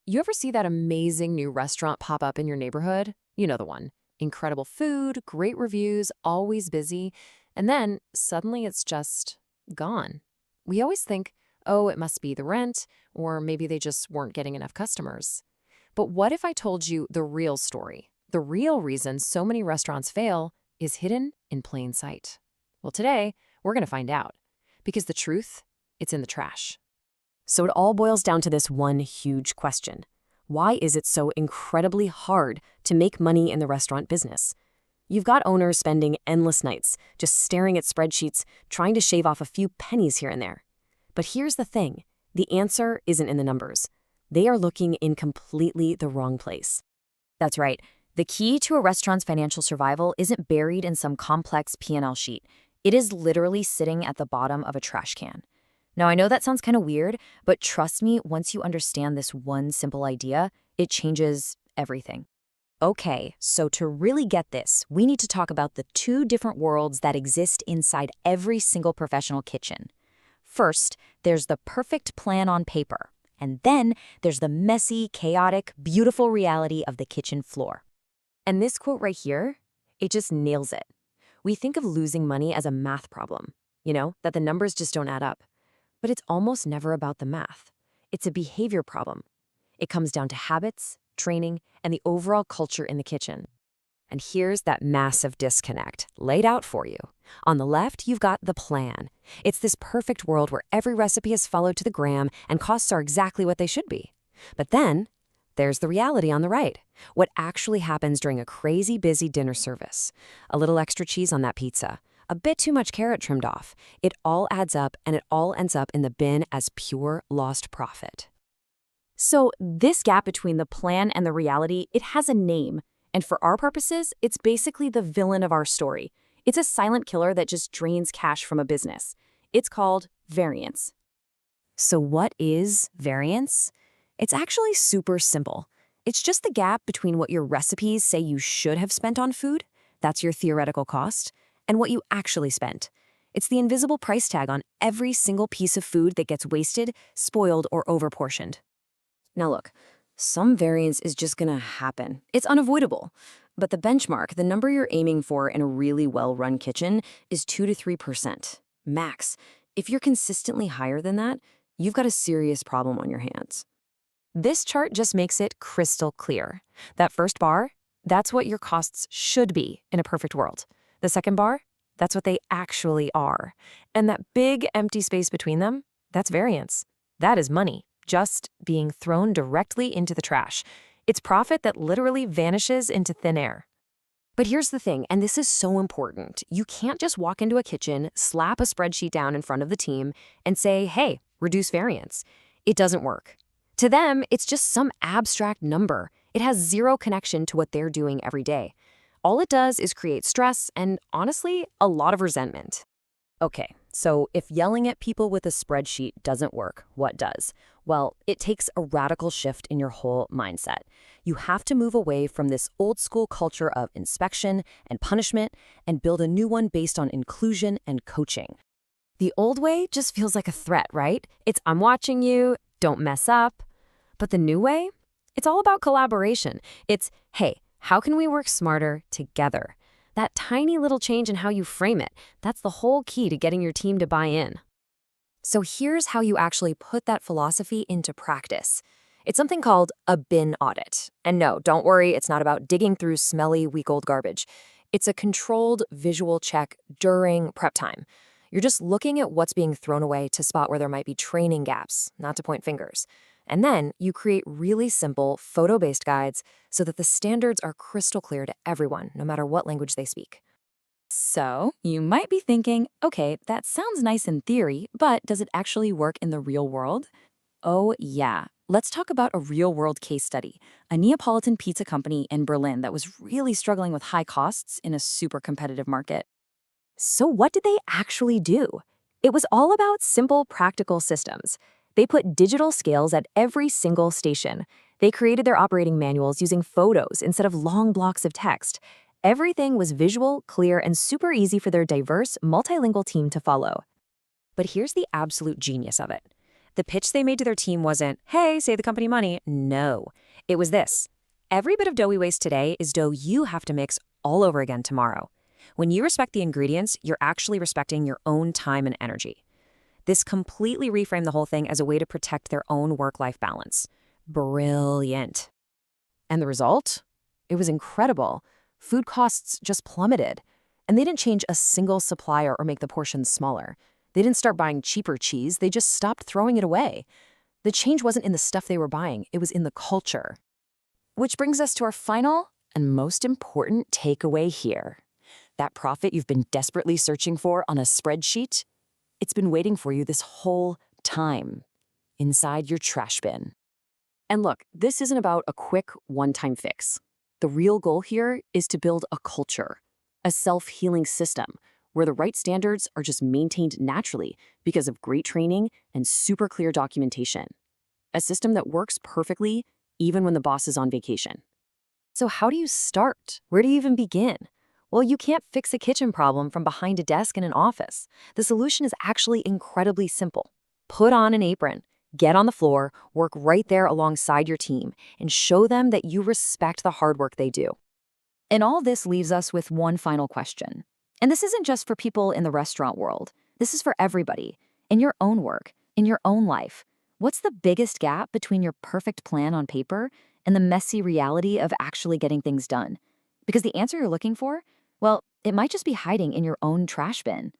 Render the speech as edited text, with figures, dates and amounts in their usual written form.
You ever see that amazing new restaurant pop up in your neighborhood? You know the one. Incredible food, great reviews, always busy, and then suddenly it's just gone. We always think, oh, it must be the rent, or maybe they just weren't getting enough customers. But what if I told you the real story? The real reason so many restaurants fail is hidden in plain sight. Well, today, we're going to find out. Because the truth, it's in the trash. So it all boils down to this one huge question. Why is it so incredibly hard to make money in the restaurant business? You've got owners spending endless nights just staring at spreadsheets, trying to shave off a few pennies here and there. But here's the thing. The answer isn't in the numbers. They are looking in completely the wrong place. That's right. The key to a restaurant's financial survival isn't buried in some complex P&L sheet. It is literally sitting at the bottom of a trash can. Now, I know that sounds kind of weird, but trust me, once you understand this one simple idea, it changes everything. Okay, so to really get this, we need to talk about the two different worlds that exist inside every single professional kitchen. First, there's the perfect plan on paper, and then there's the messy, chaotic, beautiful reality of the kitchen floor. And this quote right here, it just nails it. We think of losing money as a math problem, that the numbers just don't add up. But it's almost never about the math. It's a behavior problem. It comes down to habits, training, and the overall culture in the kitchen. And here's that massive disconnect laid out for you. On the left, you've got the plan. It's this perfect world where every recipe is followed to the gram and costs are exactly what they should be. But then, there's the reality on the right. What actually happens during a crazy busy dinner service. A little extra cheese on that pizza. A bit too much carrot trimmed off. It all adds up and it all ends up in the bin as pure lost profit. So this gap between the plan and the reality, it has a name. And for our purposes, it's basically the villain of our story. It's a silent killer that just drains cash from a business. It's called variance. So what is variance? It's actually super simple. It's just the gap between what your recipes say you should have spent on food, that's your theoretical cost, and what you actually spent. It's the invisible price tag on every single piece of food that gets wasted, spoiled, or overportioned. Now look, some variance is just gonna happen. It's unavoidable. But the benchmark, the number you're aiming for in a really well-run kitchen, is 2 to 3%, max. If you're consistently higher than that, you've got a serious problem on your hands. This chart just makes it crystal clear. That first bar, that's what your costs should be in a perfect world. The second bar, that's what they actually are. And that big empty space between them, that's variance. That is money, just being thrown directly into the trash. It's profit that literally vanishes into thin air. But here's the thing, and this is so important. You can't just walk into a kitchen, slap a spreadsheet down in front of the team, and say, hey, reduce variance. It doesn't work. To them, it's just some abstract number. It has zero connection to what they're doing every day. All it does is create stress and, honestly, a lot of resentment. Okay, so if yelling at people with a spreadsheet doesn't work, what does? Well, it takes a radical shift in your whole mindset. You have to move away from this old-school culture of inspection and punishment and build a new one based on inclusion and coaching. The old way just feels like a threat, right? It's I'm watching you, don't mess up. But the new way? It's all about collaboration. It's, hey, how can we work smarter together? That tiny little change in how you frame it, that's the whole key to getting your team to buy in. So here's how you actually put that philosophy into practice. It's something called a bin audit. And no, don't worry, it's not about digging through smelly, week-old garbage. It's a controlled visual check during prep time. You're just looking at what's being thrown away to spot where there might be training gaps, not to point fingers. And then you create really simple photo-based guides so that the standards are crystal clear to everyone, no matter what language they speak. So you might be thinking, okay, that sounds nice in theory, but does it actually work in the real world? Oh yeah. Let's talk about a real-world case study, a Neapolitan pizza company in Berlin that was really struggling with high costs in a super competitive market. So what did they actually do? It was all about simple, practical systems. They put digital scales at every single station. They created their operating manuals using photos instead of long blocks of text. Everything was visual, clear, and super easy for their diverse, multilingual team to follow. But here's the absolute genius of it. The pitch they made to their team wasn't, hey, save the company money. No. It was this. Every bit of dough we waste today is dough you have to mix all over again tomorrow. When you respect the ingredients, you're actually respecting your own time and energy. This completely reframed the whole thing as a way to protect their own work-life balance. Brilliant. And the result? It was incredible. Food costs just plummeted. And they didn't change a single supplier or make the portions smaller. They didn't start buying cheaper cheese, they just stopped throwing it away. The change wasn't in the stuff they were buying, it was in the culture. Which brings us to our final and most important takeaway here. That profit you've been desperately searching for on a spreadsheet, it's been waiting for you this whole time, inside your trash bin. And look, this isn't about a quick one-time fix. The real goal here is to build a culture, a self-healing system where the right standards are just maintained naturally because of great training and super clear documentation. A system that works perfectly even when the boss is on vacation. So how do you start? Where do you even begin? Well, you can't fix a kitchen problem from behind a desk in an office. The solution is actually incredibly simple. Put on an apron, get on the floor, work right there alongside your team, and show them that you respect the hard work they do. And all this leaves us with one final question. And this isn't just for people in the restaurant world. This is for everybody. In your own work, in your own life. What's the biggest gap between your perfect plan on paper and the messy reality of actually getting things done? Because the answer you're looking for, well, it might just be hiding in your own trash bin.